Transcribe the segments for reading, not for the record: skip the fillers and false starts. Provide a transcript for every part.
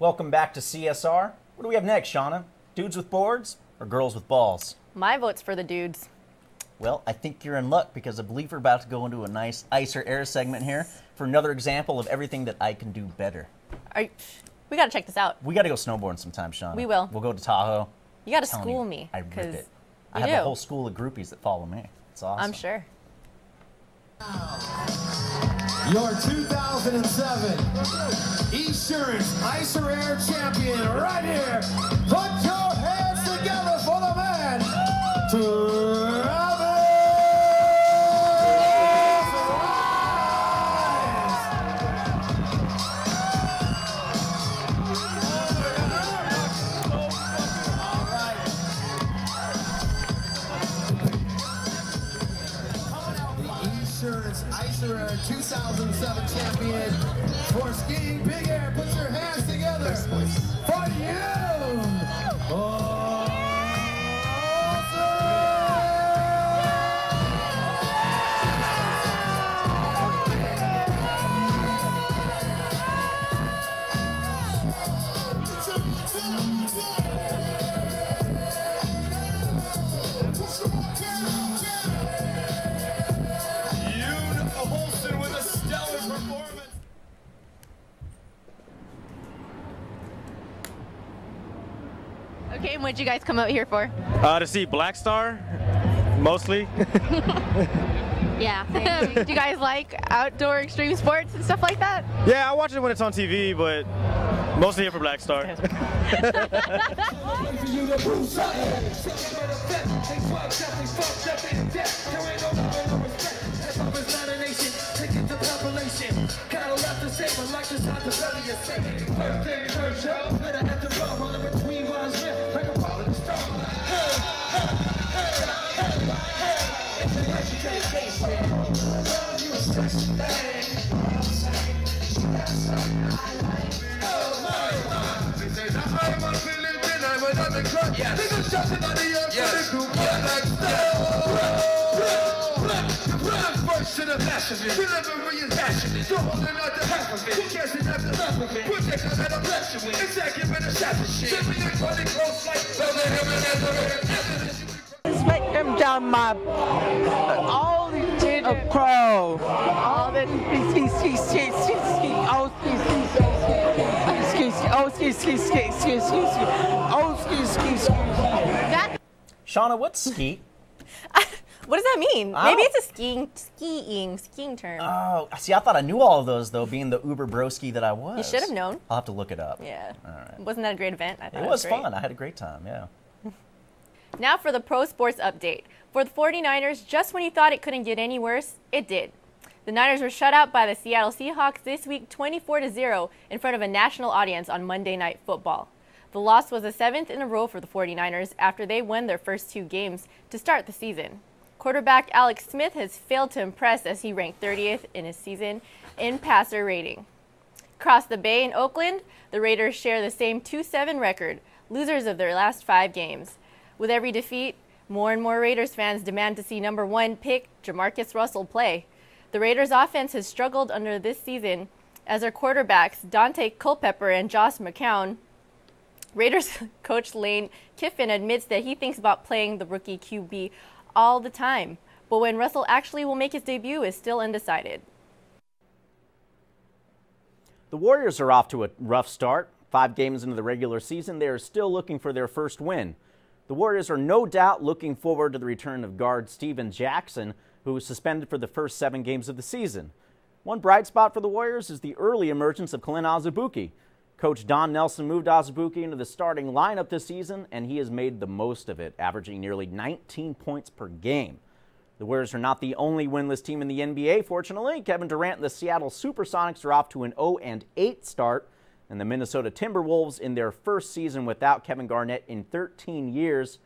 Welcome back to CSR. What do we have next, Shauna? Dudes with boards or girls with balls? My vote's for the dudes. Well, I think you're in luck because I believe we're about to go into a nice ice or air segment here for another example of everything that I can do better. We got to check this out. We got to go snowboarding sometime, Shauna. We will. We'll go to Tahoe. You got to school me. I rip it. I You have do. a whole school of groupies that follow me. It's awesome. I'm sure. Your 2007 Esurance Ice or Air champion right here. Put your hands together for the man, Travis Esurance Ice or Air 2007 champion for skiing big air. Put your hands together for you. Okay, and what'd you guys come out here for? To see Black Star, mostly. Yeah. Do you guys like outdoor extreme sports and stuff like that? Yeah, I watch it when it's on TV, but mostly here for Black Star. Make them down my all the crow. All the Shauna, what's skeet? What does that mean? Maybe it's a skiing term. Oh, see, I thought I knew all of those, though, being the uber broski that I was. You should have known. I'll have to look it up. Yeah. All right. Wasn't that a great event? I thought It was great. fun. I had a great time, yeah. Now for the pro sports update. For the 49ers, just when you thought it couldn't get any worse, it did. The Niners were shut out by the Seattle Seahawks this week 24-0 in front of a national audience on Monday Night Football. The loss was the 7th in a row for the 49ers after they won their first 2 games to start the season. Quarterback Alex Smith has failed to impress as he ranked 30th in his season in passer rating. Across the Bay in Oakland, the Raiders share the same 2-7 record, losers of their last 5 games. With every defeat, more and more Raiders fans demand to see number 1 pick Jamarcus Russell play. The Raiders offense has struggled under this season as their quarterbacks Dante Culpepper and Josh McCown. Raiders coach Lane Kiffin admits that he thinks about playing the rookie QB all the time, but when Russell actually will make his debut is still undecided. The Warriors are off to a rough start. 5 games into the regular season, they are still looking for their first win. The Warriors are no doubt looking forward to the return of guard Steven Jackson, who was suspended for the first 7 games of the season. One bright spot for the Warriors is the early emergence of Clint Azubuike. Coach Don Nelson moved Azubuike into the starting lineup this season, and he has made the most of it, averaging nearly 19 points per game. The Warriors are not the only winless team in the NBA, fortunately. Kevin Durant and the Seattle Supersonics are off to an 0-8 start, and the Minnesota Timberwolves, in their first season without Kevin Garnett in 13 years,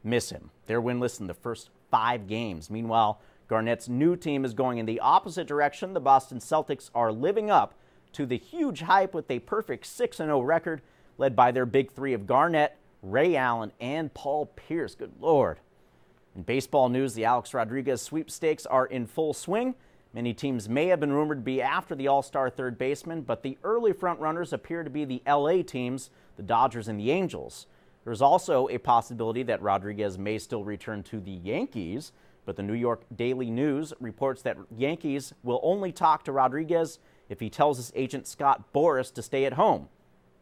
miss him. They're winless in the first 5 games. Meanwhile, Garnett's new team is going in the opposite direction. The Boston Celtics are living up to the huge hype with a perfect 6-0 record, led by their big 3 of Garnett, Ray Allen, and Paul Pierce. Good Lord. In baseball news, the Alex Rodriguez sweepstakes are in full swing. Many teams may have been rumored to be after the All-Star third baseman, but the early frontrunners appear to be the LA teams, the Dodgers and the Angels. There's also a possibility that Rodriguez may still return to the Yankees, but the New York Daily News reports that Yankees will only talk to Rodriguez if he tells his agent Scott Boras to stay at home.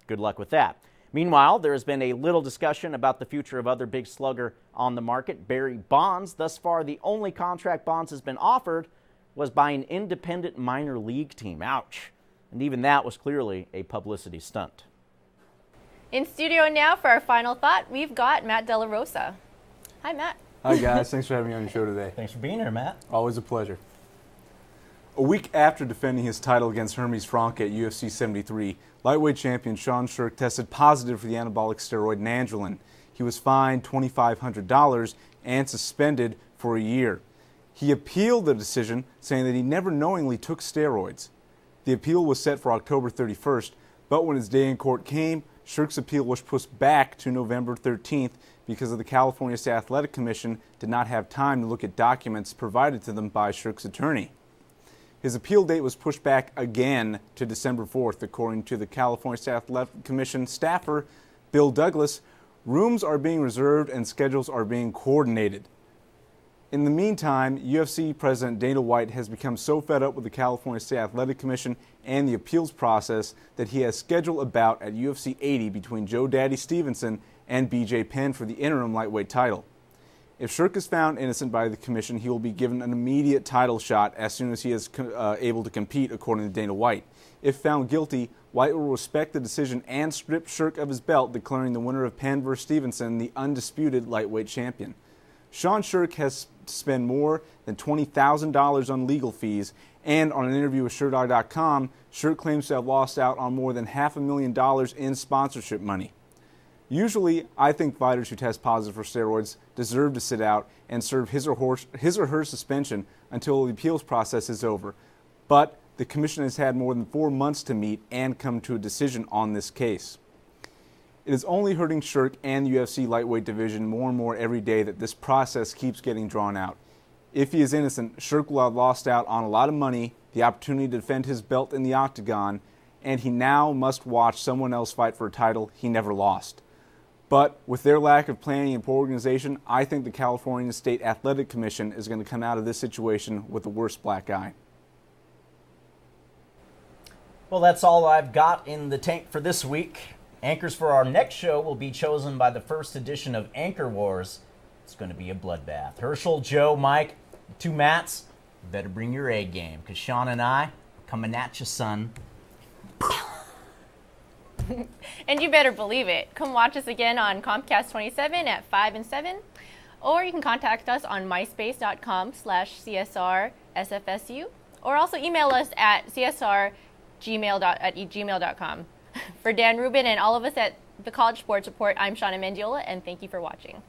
Good luck with that. Meanwhile, there has been a little discussion about the future of other big slugger on the market, Barry Bonds. Thus far, the only contract Bonds has been offered was by an independent minor league team. Ouch. And even that was clearly a publicity stunt. In studio now for our final thought, we've got Matt Della Rosa. Hi, Matt. Hi, guys. Thanks for having me on your show today. Thanks for being here, Matt. Always a pleasure. A week after defending his title against Hermes Franck at UFC 73, lightweight champion Sean Sherk tested positive for the anabolic steroid nandrolone. He was fined $2,500 and suspended for a year. He appealed the decision, saying that he never knowingly took steroids. The appeal was set for October 31st, but when his day in court came, Sherk's appeal was pushed back to November 13th because of the California State Athletic Commission did not have time to look at documents provided to them by Sherk's attorney. His appeal date was pushed back again to December 4th, according to the California State Athletic Commission staffer, Bill Douglas. Rooms are being reserved and schedules are being coordinated. In the meantime, UFC President Dana White has become so fed up with the California State Athletic Commission and the appeals process that he has scheduled a bout at UFC 80 between Joe Daddy Stevenson and BJ Penn for the interim lightweight title. If Sherk is found innocent by the commission, he will be given an immediate title shot as soon as he is able to compete, according to Dana White. If found guilty, White will respect the decision and strip Sherk of his belt, declaring the winner of Penn vs. Stevenson the undisputed lightweight champion. Sean Sherk has spent more than $20,000 on legal fees, and on an interview with SureDog.com, Sherk claims to have lost out on more than $500,000 in sponsorship money. Usually, I think fighters who test positive for steroids deserve to sit out and serve his or her suspension until the appeals process is over. But the commission has had more than 4 months to meet and come to a decision on this case. It is only hurting Sherk and the UFC lightweight division more and more every day that this process keeps getting drawn out. If he is innocent, Sherk will have lost out on a lot of money, the opportunity to defend his belt in the octagon, and he now must watch someone else fight for a title he never lost. But with their lack of planning and poor organization, I think the California State Athletic Commission is going to come out of this situation with the worst black eye. Well, that's all I've got in the tank for this week. Anchors for our next show will be chosen by the first edition of Anchor Wars. It's going to be a bloodbath. Herschel, Joe, Mike, 2 Matts, better bring your A game, because Sean and I are coming at you, son. And you better believe it. Come watch us again on Comcast 27 at 5 and 7. Or you can contact us on myspace.com/CSRSFSU. Or also email us at csrgmail.com. For Dan Rubin and all of us at the College Sports Report, I'm Shauna Mendiola, and thank you for watching.